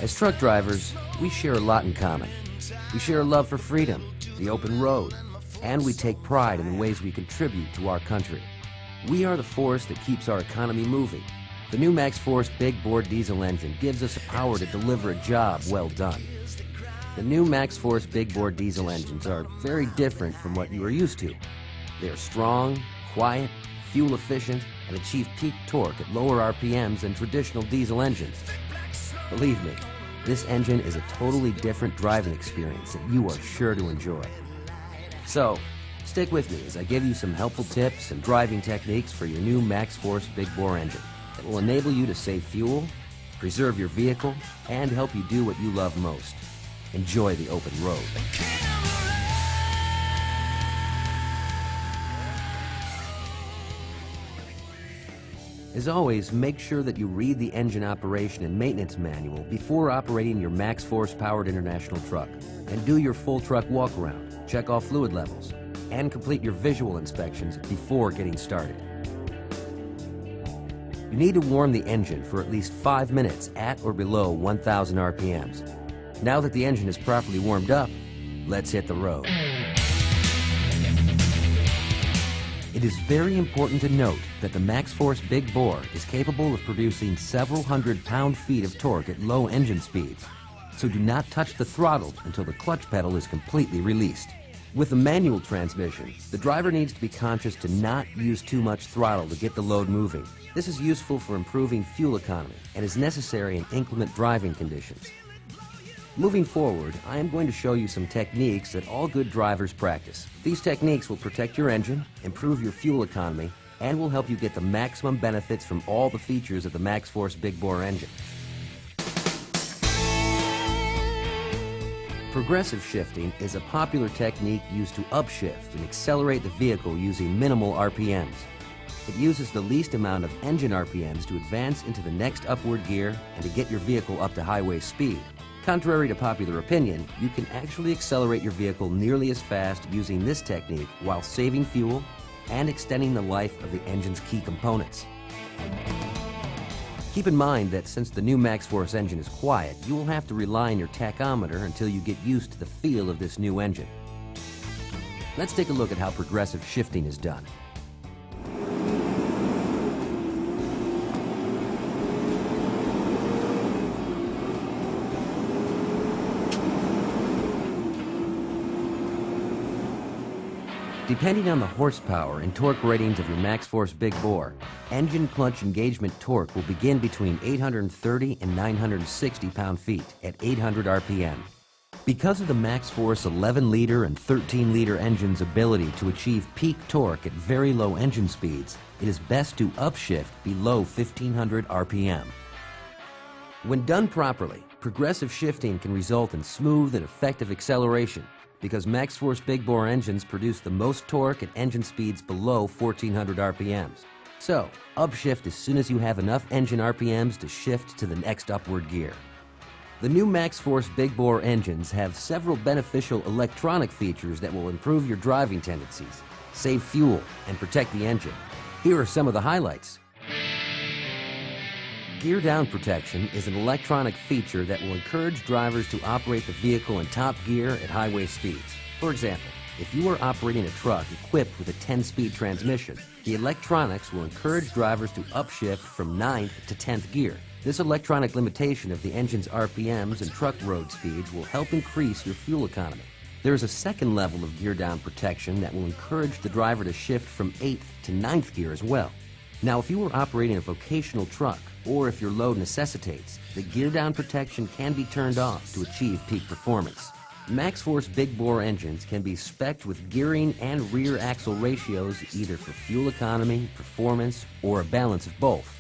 As truck drivers, we share a lot in common. We share a love for freedom, the open road, and we take pride in the ways we contribute to our country. We are the force that keeps our economy moving. The new MaxxForce big bore diesel engine gives us the power to deliver a job well done. The new MaxxForce big bore diesel engines are very different from what you are used to. They are strong, quiet, fuel efficient, and achieve peak torque at lower RPMs than traditional diesel engines. Believe me, this engine is a totally different driving experience that you are sure to enjoy. So, stick with me as I give you some helpful tips and driving techniques for your new MaxxForce big bore engine that will enable you to save fuel, preserve your vehicle, and help you do what you love most. Enjoy the open road. As always, make sure that you read the engine operation and maintenance manual before operating your MaxxForce powered international truck, and do your full truck walk around, check all fluid levels, and complete your visual inspections before getting started. You need to warm the engine for at least 5 minutes at or below 1,000 RPMs. Now that the engine is properly warmed up, let's hit the road. It is very important to note that the MaxxForce Big Bore is capable of producing several hundred pound-feet of torque at low engine speeds, so do not touch the throttle until the clutch pedal is completely released. With a manual transmission, the driver needs to be conscious to not use too much throttle to get the load moving. This is useful for improving fuel economy and is necessary in inclement driving conditions. Moving forward, I am going to show you some techniques that all good drivers practice. These techniques will protect your engine, improve your fuel economy, and will help you get the maximum benefits from all the features of the MaxxForce Big Bore engine. Progressive shifting is a popular technique used to upshift and accelerate the vehicle using minimal RPMs. It uses the least amount of engine RPMs to advance into the next upward gear and to get your vehicle up to highway speed. Contrary to popular opinion, you can actually accelerate your vehicle nearly as fast using this technique while saving fuel and extending the life of the engine's key components. Keep in mind that since the new MaxxForce engine is quiet, you will have to rely on your tachometer until you get used to the feel of this new engine. Let's take a look at how progressive shifting is done. Depending on the horsepower and torque ratings of your MaxxForce Big Bore, engine clutch engagement torque will begin between 830 and 960 pound-feet at 800 RPM. Because of the MaxxForce 11-liter and 13-liter engine's ability to achieve peak torque at very low engine speeds, it is best to upshift below 1,500 RPM. When done properly, progressive shifting can result in smooth and effective acceleration, because MaxxForce Big Bore engines produce the most torque at engine speeds below 1,400 RPMs. So, upshift as soon as you have enough engine RPMs to shift to the next upward gear. The new MaxxForce Big Bore engines have several beneficial electronic features that will improve your driving tendencies, save fuel, and protect the engine. Here are some of the highlights. Gear down protection is an electronic feature that will encourage drivers to operate the vehicle in top gear at highway speeds. For example, if you are operating a truck equipped with a 10-speed transmission, the electronics will encourage drivers to upshift from 9th to 10th gear. This electronic limitation of the engine's RPMs and truck road speeds will help increase your fuel economy. There is a second level of gear down protection that will encourage the driver to shift from 8th to 9th gear as well. Now, if you are operating a vocational truck, or if your load necessitates, the gear down protection can be turned off to achieve peak performance. MaxxForce Big Bore engines can be spec'd with gearing and rear axle ratios either for fuel economy, performance, or a balance of both.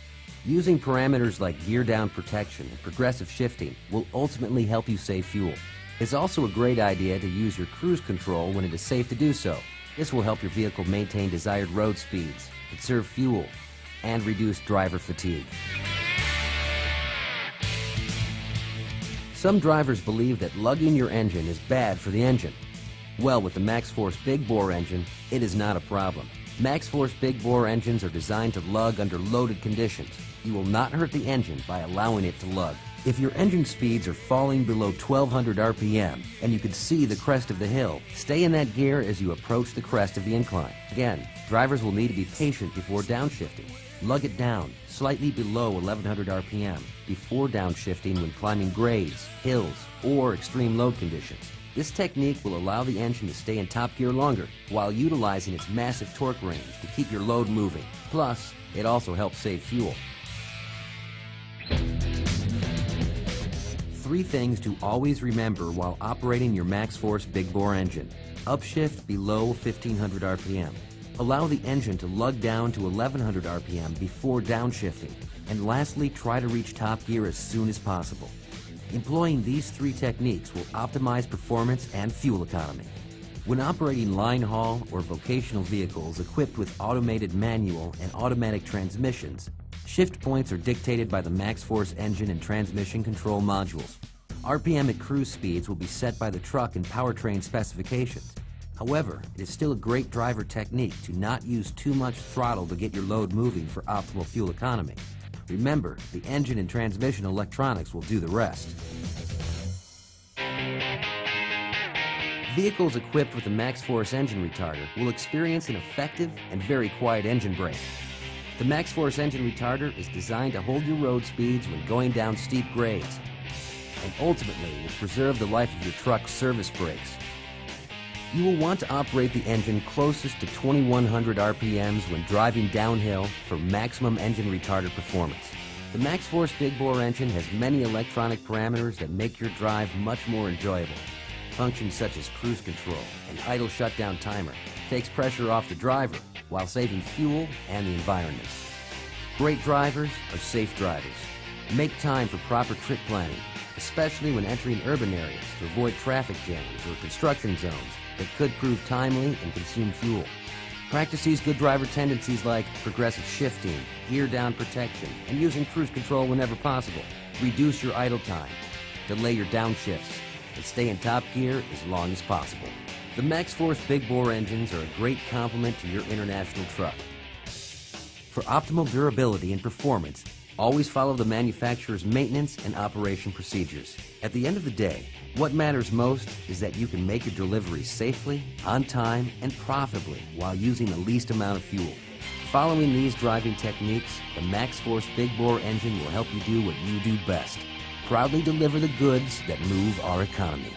Using parameters like gear down protection and progressive shifting will ultimately help you save fuel. It's also a great idea to use your cruise control when it is safe to do so. This will help your vehicle maintain desired road speeds, conserve fuel, and reduce driver fatigue. Some drivers believe that lugging your engine is bad for the engine. Well, with the MaxxForce Big Bore engine, it is not a problem. MaxxForce Big Bore engines are designed to lug under loaded conditions. You will not hurt the engine by allowing it to lug. If your engine speeds are falling below 1200 RPM and you can see the crest of the hill, stay in that gear as you approach the crest of the incline. Again, drivers will need to be patient before downshifting. Lug it down slightly below 1100 RPM before downshifting when climbing grades, hills, or extreme load conditions. This technique will allow the engine to stay in top gear longer while utilizing its massive torque range to keep your load moving. Plus, it also helps save fuel. 3 things to always remember while operating your MaxxForce big bore engine. Upshift below 1500 RPM. Allow the engine to lug down to 1100 RPM before downshifting. And lastly, try to reach top gear as soon as possible. Employing these 3 techniques will optimize performance and fuel economy. When operating line haul or vocational vehicles equipped with automated manual and automatic transmissions, shift points are dictated by the MaxxForce engine and transmission control modules. RPM at cruise speeds will be set by the truck and powertrain specifications. However, it is still a great driver technique to not use too much throttle to get your load moving for optimal fuel economy. Remember, the engine and transmission electronics will do the rest. Vehicles equipped with the MaxxForce engine retarder will experience an effective and very quiet engine brake. The MaxxForce engine retarder is designed to hold your road speeds when going down steep grades, and ultimately will preserve the life of your truck's service brakes. You will want to operate the engine closest to 2100 RPMs when driving downhill for maximum engine retarder performance. The MaxxForce big bore engine has many electronic parameters that make your drive much more enjoyable. Functions such as cruise control and idle shutdown timer takes pressure off the driver while saving fuel and the environment. Great drivers are safe drivers. Make time for proper trip planning, especially when entering urban areas to avoid traffic jams or construction zones that could prove timely and consume fuel. Practice these good driver tendencies like progressive shifting, gear down protection, and using cruise control whenever possible. Reduce your idle time, delay your downshifts, and stay in top gear as long as possible. The MaxxForce big bore engines are a great complement to your international truck. For optimal durability and performance, always follow the manufacturer's maintenance and operation procedures. At the end of the day, what matters most is that you can make your deliveries safely, on time, and profitably while using the least amount of fuel. Following these driving techniques, the MaxxForce big bore engine will help you do what you do best. Proudly deliver the goods that move our economy.